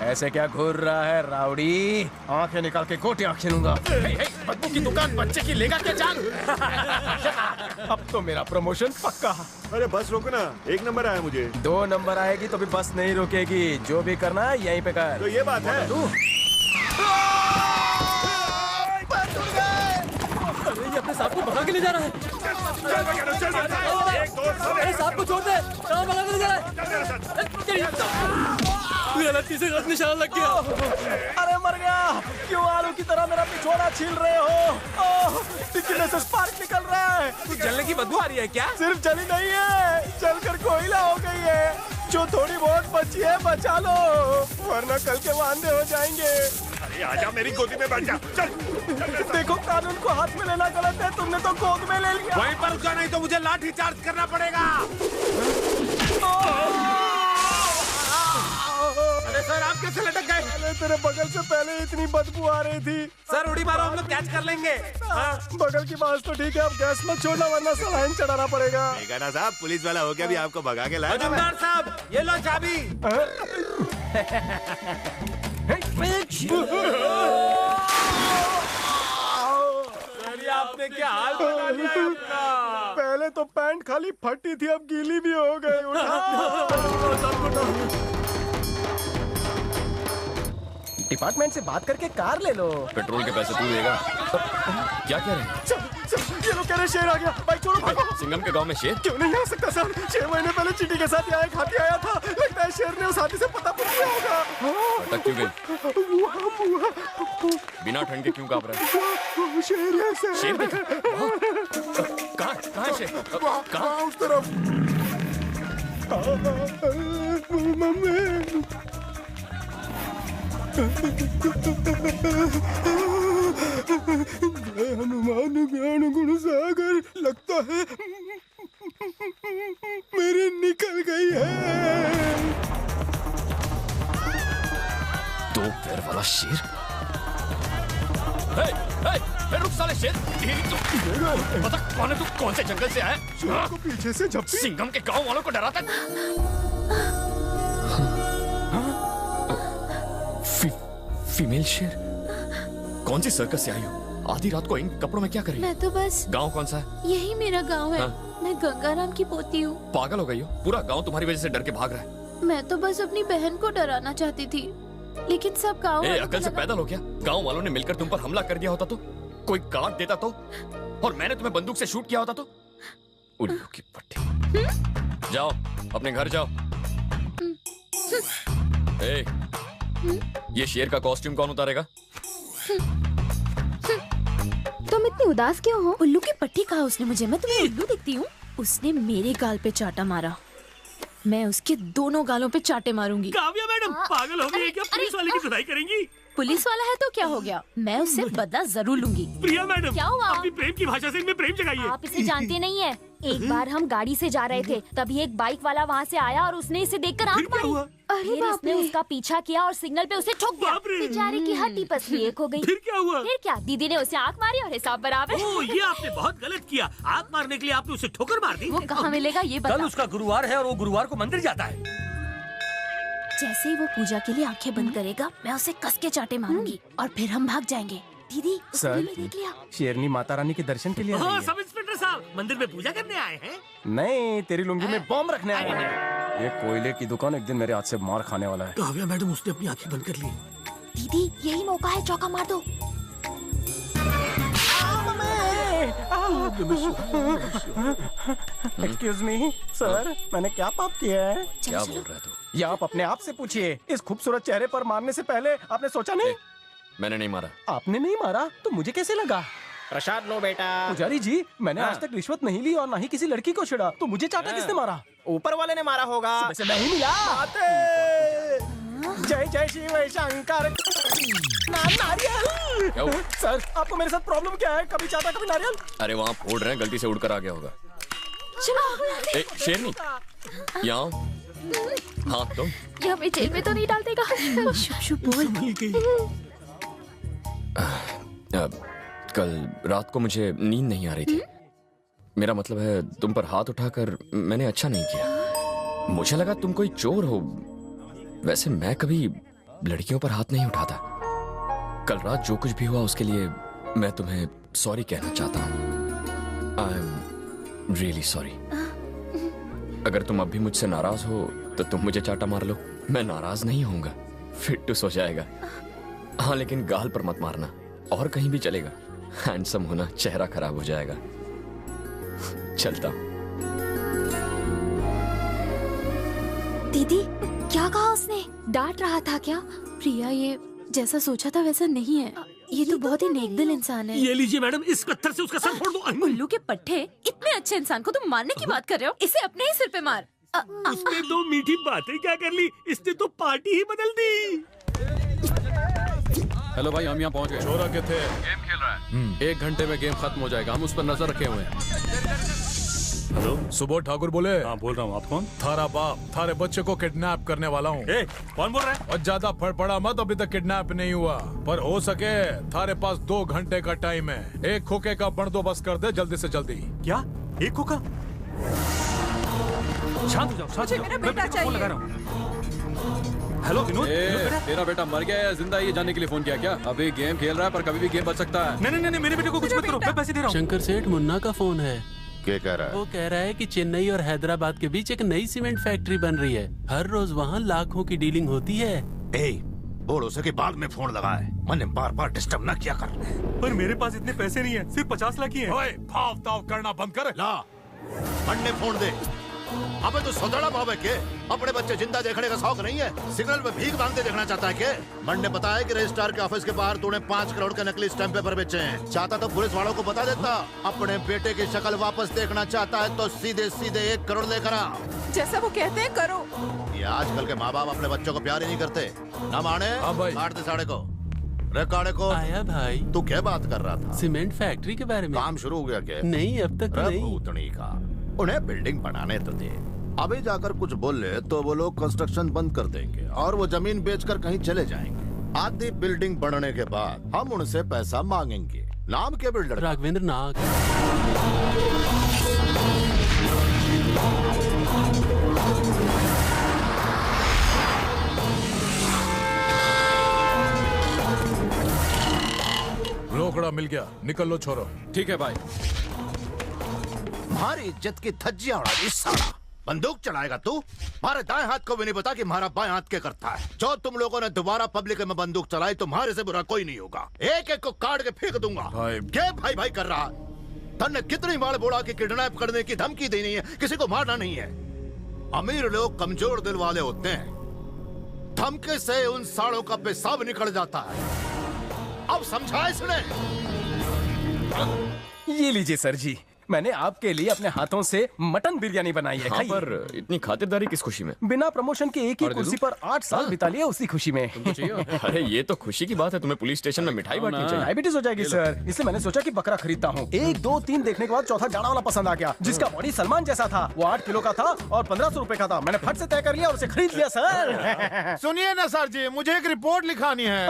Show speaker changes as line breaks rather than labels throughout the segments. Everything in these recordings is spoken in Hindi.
ऐसे क्या घूर रहा है राउडी? आंखें निकाल के गोटियां खिलूंगा।
बदबू की दुकान बच्चे की लेगा क्या जान?
अब तो मेरा प्रमोशन पक्का।
अरे बस रोको ना, 1 नंबर आया मुझे।
2 नंबर आएगी तो भी बस नहीं रुकेगी। जो भी करना है यहीं पे कर।
तो ये बात है।
तू
ये अपने सांप को भगा के ले जा रहा है। अरे सांप को छोड़ दे, सांप भगा के ले जा रहा है। गलती से गलत निशान लग गया।
अरे मर गया। क्यों आलू की तरह मेरा पिछवाड़ा छील रहे हो? डिक्की में से स्पार्क निकल रहा है।
कुछ जलने की बदबू आ रही है क्या?
सिर्फ जली नहीं है, जलकर कोयला हो गई है। जो थोड़ी बहुत बची है बचा लो, वरना कल के वांदे हो जाएंगे।
अरे आजा, मेरी गोदी में बैठ जा। चल।
देखो, कानून को हाथ में लेना गलत है। तुमने तो गोद में ले लिया।
वहीं पर रुका, नहीं तो मुझे लाठी चार्ज करना पड़ेगा। अरे सर, आप कैसे लटक गए?
अरे तेरे बगल से पहले इतनी बदबू आ रही थी।
सर उड़ी मारो, हम लोग कैच कर लेंगे।
बगल की बात तो ठीक है, अब गैस मत छोड़ना वरना सलाइन चढ़ाना पड़ेगा।
ना साहब, पुलिस वाला हो के भी आपको भगा के लाया।
मजूमदार साहब, ये लो चाबी। अरे आपने क्या हाल बना लिया है अपना।
पहले तो पैंट खाली फटी थी, अब गीली भी हो गई। डिपार्टमेंट से बात करके कार ले लो।
पेट्रोल के पैसे तू देगा। क्या कह रहे हैं?
ये लोग कह रहे शेर आ गया। भाई छोड़ो, भागो।
सिंघम के गांव में शेर?
क्यों नहीं आ सकता सर? 6 महीने पहले चींटी के साथ यहाँ एक हाथी आया था। लगता है शेर ने उस हाथी से पता पूछ लिया होगा।
अटक क्यों गई? बिना ठंड के क्यों कांप रहा है?
शेर है सर।
शेर देखा? कहाँ है शेर? कहाँ?
उस तरफ। मम्मी। जय हनुमान ज्ञान गुण सागर। लगता है मेरी निकल गई है।
2 पैर वाला शेर? हे, हे, रुक साले शेर! बता कौन है तू? कौन से जंगल से आया?
शेर को पीछे से झपटी।
सिंघम के गांव वालों को डराता फीमेल शेर? कौन सी सर्कस से आई हो? आधी रात को इन कपड़ों में क्या कर रही हो?
मैं तो बस।
गांव कौन सा है?
यही मेरा गांव है।
हाँ?
मैं गंगाराम की पोती हूँ।
पागल हो गई हो? पूरा गांव तुम्हारी वजह से डर के भाग रहा है।
मैं तो बस अपनी बहन को डराना चाहती थी, लेकिन सब गांव वालों को
अकल से
लगा-
पैदल हो क्या? गांव वालों ने मिलकर तुम पर हमला कर दिया होता तो? कोई काट देता तो? और मैंने तुम्हें बंदूक से शूट किया होता तो? उल्लू की पट्टी। जाओ अपने घर जाओ। ये शेर का कॉस्ट्यूम कौन उतारेगा?
तुम इतनी उदास क्यों हो? उल्लू की पट्टी कहा उसने मुझे? मैं तुम्हें उल्लू दिखती हूँ? उसने मेरे गाल पे चाटा मारा, मैं उसके दोनों गालों पे चाटे मारूंगी।
काव्या मैडम पागल हो गई है क्या? पुलिस वाले की धुलाई करेंगी?
पुलिस वाला है तो क्या हो गया, मैं उससे बदला जरूर लूंगी।
प्रिया मैडम,
क्या हुआ?
अपनी प्रेम की भाषा से इनमें प्रेम जगाइए।
आप इसे जानते नहीं है। एक बार हम गाड़ी से जा रहे थे, तभी एक बाइक वाला वहाँ से आया और उसने इसे देखकर आंख मारी।
अरे
फिर
बाप
इसने
रे।
उसका पीछा किया और सिग्नल पे उसे ठोक दिया।
बाप रे।
बेचारे की हड्डी पसली एक हो गई।
फिर क्या हुआ?
फिर क्या, दीदी ने उसे आंख मारी और हिसाब बराबर।
ओह, ये आपने बहुत गलत किया। आंख मारने के लिए आपने उसे ठोकर मार दी।
वो कहाँ मिलेगा ये बता।
कल उसका गुरुवार है और वो गुरुवार को मंदिर जाता है।
जैसे ही वो पूजा के लिए आंखें बंद करेगा, मैं उसे कस के चाटे मारूंगी और फिर हम भाग जाएंगे। दीदी,
सर।
उसने भी देख लिया।
शेरनी माता रानी के दर्शन के लिए आई
हाँ,
है।
सब इंस्पेक्टर साहब मंदिर में पूजा करने आए हैं।
नहीं, तेरी लुंगी में बॉम्ब रखने आया है। ये कोयले की दुकान एक दिन मेरे हाथ से मार खाने वाला है।
काव्या मैडम, उसने अपनी आंखें बंद कर ली।
दीदी, यही मौका है, चौका मार दो।
एक्सक्यूज मी सर, मैंने क्या पाप किया है?
क्या बोल रहा है तू?
ये आप अपने आप से पूछिए। इस खूबसूरत चेहरे पर मारने से पहले आपने सोचा नहीं?
मैंने नहीं मारा।
आपने नहीं मारा तो मुझे कैसे लगा?
प्रसाद लो बेटा।
पुजारी जी, मैंने आज तक रिश्वत नहीं ली और ना ही किसी लड़की को छेड़ा, तो मुझे चाटा किसने मारा?
ऊपर वाले ने मारा होगा।
वैसे मैं ही मिला। जय जय शिव शंकर। नारियल।
क्या हुआ?
सर, आपको मेरे साथ प्रॉब्लम क्या है? कभी चाटा कभी नारियल।
अरे वहाँ फोड़ रहे हैं, गलती से उड़कर आ गया होगा। ए, शेरनी, यहाँ हाँ तुम
ये हमें जेल में तो नहीं डाल देगा? शुभ बोल।
कल रात को मुझे नींद नहीं आ रही थी। मेरा मतलब है, तुम पर हाथ उठाकर मैंने अच्छा नहीं किया। मुझे लगा तुम कोई चोर हो। वैसे मैं कभी लड़कियों पर हाथ नहीं उठाता। कल रात जो कुछ भी हुआ उसके लिए मैं तुम्हें सॉरी कहना चाहता हूँ। I am really sorry. अगर तुम अब भी मुझसे नाराज हो तो तुम मुझे चाटा मार लो, मैं नाराज नहीं होऊंगा, फिटूस हो जाएगा। हाँ लेकिन गाल पर मत मारना, और कहीं भी चलेगा। हैंडसम होना, चेहरा खराब हो जाएगा। चलता हूं।
दीदी क्या कहा उसने? डांट रहा था क्या?
प्रिया, ये जैसा सोचा था वैसा नहीं है। ये तो बहुत ही नेकदिल इंसान है।
ये लीजिए मैडम, इस पत्थर से उसका सर फोड़ दो।
उल्लू के पट्टे, इतने अच्छे इंसान को तुम मारने की बात कर रहे हो? इसे अपने ही सिर पे मार।
उसने दो मीठी बातें क्या कर ली, इसने तो पार्टी ही बदल दी।
हेलो भाई, हम यहाँ पहुँच गए।
छोरा के थे।
गेम खेल रहा है। 1 घंटे में गेम खत्म हो जाएगा, हम उस पर नजर रखे हुए हैं।
हेलो, सुबोध ठाकुर बोले।
हाँ बोल रहा हूँ, आप कौन?
थारा बाप थारे बच्चे को किडनैप करने वाला हूँ।
कौन बोल रहा है?
और ज्यादा फड़फड़ा मत, अभी तक किडनैप नहीं हुआ, पर हो सके थारे पास 2 घंटे का टाइम है। एक खोखे का बंदोबस्त कर दे जल्दी से जल्दी।
क्या? एक खोखा? शांत हो जाओ, शांत हो जाओ। मैं बेटे को फोन लगा रहा हूँ। हेलो विनोद,
तेरा बेटा मर गया या जिंदा है ये जानने के लिए फोन किया क्या? अभी गेम खेल रहा है पर कभी भी गेम बच सकता है।
नहीं, मेरे बेटे को कुछ मत करो, मैं पैसे दे रहा हूँ।
शंकर सेठ मुन्ना का फोन है।
क्या कह रहा है?
वो कह रहा है कि चेन्नई और हैदराबाद के बीच एक नई सीमेंट फैक्ट्री बन रही है। हर रोज वहाँ लाखों की डीलिंग होती है।
बोलो से कि बाद में फोन लगाए, मैंने बार डिस्टर्ब न किया कर।
पर मेरे पास इतने पैसे नहीं है, सिर्फ 50 लाख ही है।
ओए, भाव ताव करना बंद कर। ला अन्ने फोन दे। अबे तो सोदड़ा भाव है के? अपने बच्चे जिंदा देखने का शौक नहीं है? सिग्नल में भीख मांगते देखना चाहता है के? मन ने बताया कि रजिस्ट्रार के ऑफिस के बाहर तूने 5 करोड़ के नकली स्टैम्प पेपर बेचे हैं। चाहता तो पुलिस वालों को बता देता। अपने बेटे की शक्ल वापस देखना चाहता है तो सीधे 1 करोड़ लेकर आ।
जैसा वो कहते हैं करो।
ये आजकल के माँ बाप अपने बच्चों को प्यार ही नहीं करते। ना माने काट दे साढ़े को। रिकॉर्ड को
आया भाई।
तू क्या बात कर रहा था?
सीमेंट फैक्ट्री के बारे में।
काम शुरू हो गया क्या?
नहीं, अब तक नहीं।
भूतनी का उन्हें बिल्डिंग बनाने तो दे। अभी जाकर कुछ बोले तो वो लोग कंस्ट्रक्शन बंद कर देंगे और वो जमीन बेचकर कहीं चले जाएंगे। आधी बिल्डिंग बनने के बाद हम उनसे पैसा मांगेंगे। नाम के बिल्डर?
राघवेंद्र नाग।
रोकड़ा मिल गया, निकल लो छोरो।
ठीक है भाई।
हमारी इज्जत की धज्जियां उड़ा दी साला। बंदूक चलाएगा तू? हमारे दाएं हाथ को भी नहीं पता कि हमारा बाएं हाथ क्या करता है। जो तुम लोगों ने दोबारा पब्लिक में बंदूक चलाई तुम्हारे से बुरा कोई नहीं होगा। एक को काट के फेंक दूंगा। क्या भाई कर रहा? तन्ने कितनी बार बोला कि किडनैप करने की धमकी देनी है, किसी को मारना नहीं है। अमीर लोग कमजोर दिल वाले होते हैं, धमके से उन सालों का पेशाब निकल जाता है। अब समझा इसने?
ये लीजिए सर जी, मैंने आपके लिए अपने हाथों से मटन बिरयानी बनाई है।
हाँ, पर इतनी खातिरदारी किस खुशी में?
बिना प्रमोशन के एक ही कुर्सी पर 8 साल बिता लिए, उसी खुशी में।
अरे ये तो खुशी की बात है, तुम्हें पुलिस स्टेशन में मिठाई बांटनी चाहिए।
डायबिटीज हो जाएगी सर, इसलिए मैंने सोचा कि बकरा खरीदता हूँ। 1, 2, 3 देखने के बाद चौथा जाड़ा वाला पसंद आ गया, जिसका बॉडी सलमान जैसा था। वो 8 किलो का था और 1500 रुपए का था। मैंने फट से तय कर लिया और उसे खरीद लिया सर।
सुनिए ना सर जी, मुझे एक रिपोर्ट लिखानी है।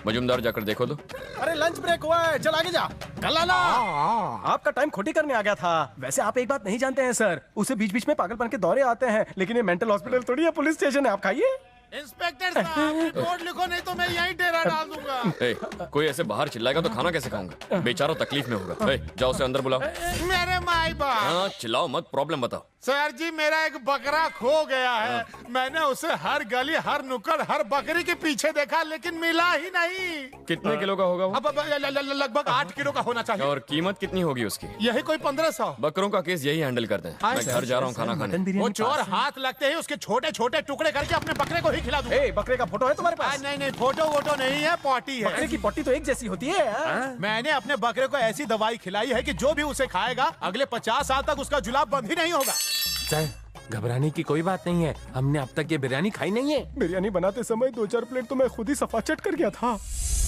मजुमदार जाकर देखो तो।
अरे लंच ब्रेक हुआ है, चल आगे जा। कल आपका टाइम खोटी करने आ गया था। वैसे आप एक बात नहीं जानते हैं सर, उसे बीच बीच में पागलपन के दौरे आते हैं, लेकिन ये मेंटल हॉस्पिटल थोड़ी है, पुलिस स्टेशन है। आप खाइए।
इंस्पेक्टर साहब, रिपोर्ट लिखो नहीं तो मैं यहीं डेरा डाल दूंगा।
कोई ऐसे बाहर चिल्लाएगा तो खाना कैसे खाऊंगा? बेचारा तकलीफ में होगा। जाओ उसे अंदर बुलाओ।
मेरे माई बाप।
हाँ, चिल्लाओ मत, प्रॉब्लम बताओ।
सर जी, मेरा एक बकरा खो गया है। मैंने उसे हर गली, हर नुक्कड़, हर बकरी के पीछे देखा, लेकिन मिला ही नहीं।
कितने किलो का होगा वो?
अब लगभग 8 किलो का होना चाहिए।
और कीमत कितनी होगी उसकी?
यही कोई 1500।
बकरों का केस यही हैंडल करते हैं। मैं घर जा रहा हूँ खाना खाने।
वो चोर हाथ लगते ही उसके छोटे छोटे टुकड़े करके अपने बकरे को ही खिला दूं।
बकरे का फोटो है तुम्हारे पास?
नहीं, फोटो वोटो नहीं है, पॉटी है।
बकरे की पट्टी तो एक जैसी होती है।
मैंने अपने बकरे को ऐसी दवाई खिलाई है कि जो भी उसे खाएगा अगले 50 साल तक उसका जुलाब बंद ही नहीं होगा।
सर, घबराने की कोई बात नहीं है, हमने अब तक ये बिरयानी खाई नहीं है।
बिरयानी बनाते समय 2-4 प्लेट तो मैं खुद ही सफा चट कर गया था।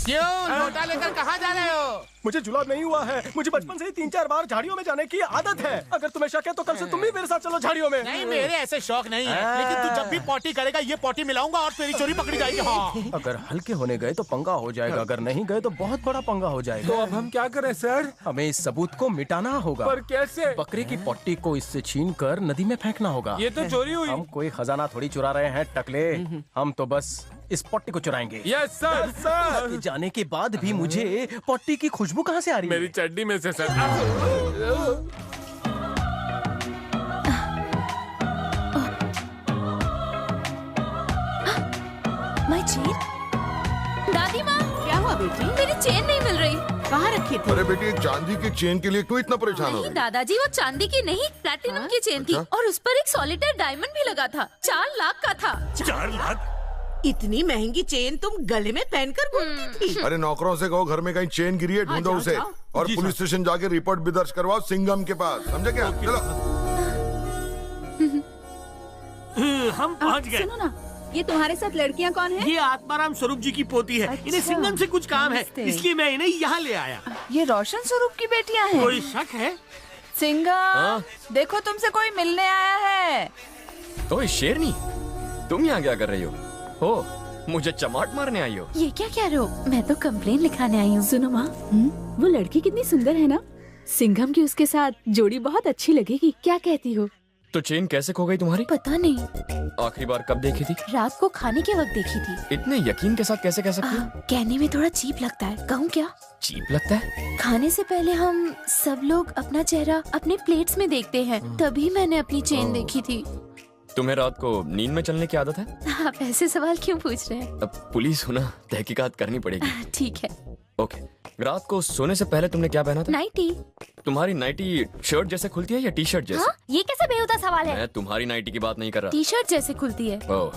क्यों? लोटा लेकर कहाँ जा रहे हो?
मुझे जुलाब नहीं हुआ है, मुझे बचपन से ही 3-4 बार झाड़ियों में जाने की आदत है। अगर तुम्हें शक है तो कल से तुम भी मेरे साथ चलो झाड़ियों में।
नहीं, मेरे ऐसे शौक नहीं है, लेकिन तू जब भी पॉटी करेगा ये पॉटी मिलाऊंगा और तेरी चोरी पकड़ी जाएगी। हाँ।
अगर हल्के होने गए तो पंगा हो जाएगा, अगर नहीं गए तो बहुत बड़ा पंगा हो जाएगा।
तो अब हम क्या करें सर?
हमें इस सबूत को मिटाना होगा।
पर कैसे?
बकरे की पट्टी को इससे छीनकर नदी में फेंकना होगा।
ये तो चोरी हुई।
हम कोई खजाना थोड़ी चुरा रहे हैं टकले, हम तो बस इस पट्टी को चुराएंगे।
Yes sir sir.
जाने के बाद भी मुझे पट्टी की खुशबू कहाँ से आ रही है?
मेरी चड्डी में से सर।
My chain. दादी माँ,
क्या हुआ बेटी?
मेरी चेन नहीं मिल रही।
कहाँ रखी थी?
अरे बेटी, एक चांदी की चेन के लिए क्यों इतना परेशान हो
नहीं
रही?
दादाजी, वो चांदी की नहीं प्लैटिनम की चेन थी और उस पर एक सॉलिटेयर डायमंड भी लगा था। 4 लाख का था।
4 लाख?
इतनी महंगी चेन तुम गले में पहनकर घूमती थी?
अरे नौकरों से कहो घर में कहीं चेन गिरी है, ढूंढो
जाओ,
उसे
जाओ।
और पुलिस स्टेशन जाके रिपोर्ट भी दर्ज करवाओ सिंघम के पास, समझे क्या? चलो।
हम पहुंच गए।
सुनो ना, ये तुम्हारे साथ लड़कियाँ कौन है?
ये आत्माराम स्वरूप जी की पोती है।
अच्छा।
इन्हें सिंघम से कुछ काम है,
नमस्ते।
इसलिए मैं इन्हें यहाँ ले आया।
ये रोशन स्वरूप की बेटियाँ हैं।
कोई शक है?
सिंघम, देखो तुमसे कोई मिलने आया है।
ओए शेरनी, तुम यहाँ क्या कर रही हो? मुझे चमाट मारने आई हो?
ये क्या कह रहे हो? मैं तो कंप्लेन लिखाने आई हूँ।
सुनो माँ, वो लड़की कितनी सुंदर है ना? सिंघम की उसके साथ जोड़ी बहुत अच्छी लगेगी, क्या कहती हो?
तो चेन कैसे खो गई तुम्हारी?
पता नहीं,
आखिरी बार कब देखी थी?
रात को खाने के वक्त देखी थी।
इतने यकीन के साथ कैसे कह सकती हो?
कहने में थोड़ा चीप लगता है, कहूँ क्या?
चीप लगता है?
खाने से पहले हम सब लोग अपना चेहरा अपने प्लेट्स में देखते हैं, तभी मैंने अपनी चेन देखी थी।
तुम्हें रात को नींद में चलने की आदत है?
आप ऐसे सवाल क्यों पूछ रहे हैं?
अब पुलिस हो ना, तहकीकात करनी पड़ेगी।
ठीक है।
ओके, रात को सोने से पहले तुमने क्या पहना था?
नाइटी।
तुम्हारी नाइटी शर्ट जैसे खुलती है या टी शर्ट जैसे?
हाँ? ये कैसे बेहुदा सवाल है?
मैं तुम्हारी नाइटी की बात नहीं कर रहा।
टी शर्ट जैसे खुलती है।
ओह,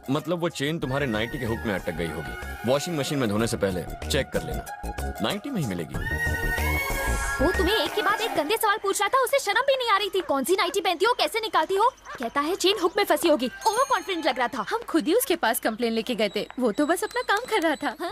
मतलब वो चेन तुम्हारे नाइटी के हुक में अटक गई होगी। वॉशिंग मशीन में धोने से पहले चेक कर लेना, नाइटी में ही मिलेगी।
वो तुम्हें एक के बाद एक गंदे सवाल पूछ रहा था, उसे शर्म भी नहीं आ रही थी। कौन सी नाइटी पहनती हो, कैसे निकालती हो? कहता है चेन हुक में फंसी होगी। ओवर कॉन्फिडेंट लग रहा था।
हम खुद ही उसके पास कंप्लेन लेके गए थे, वो तो बस अपना काम कर रहा था।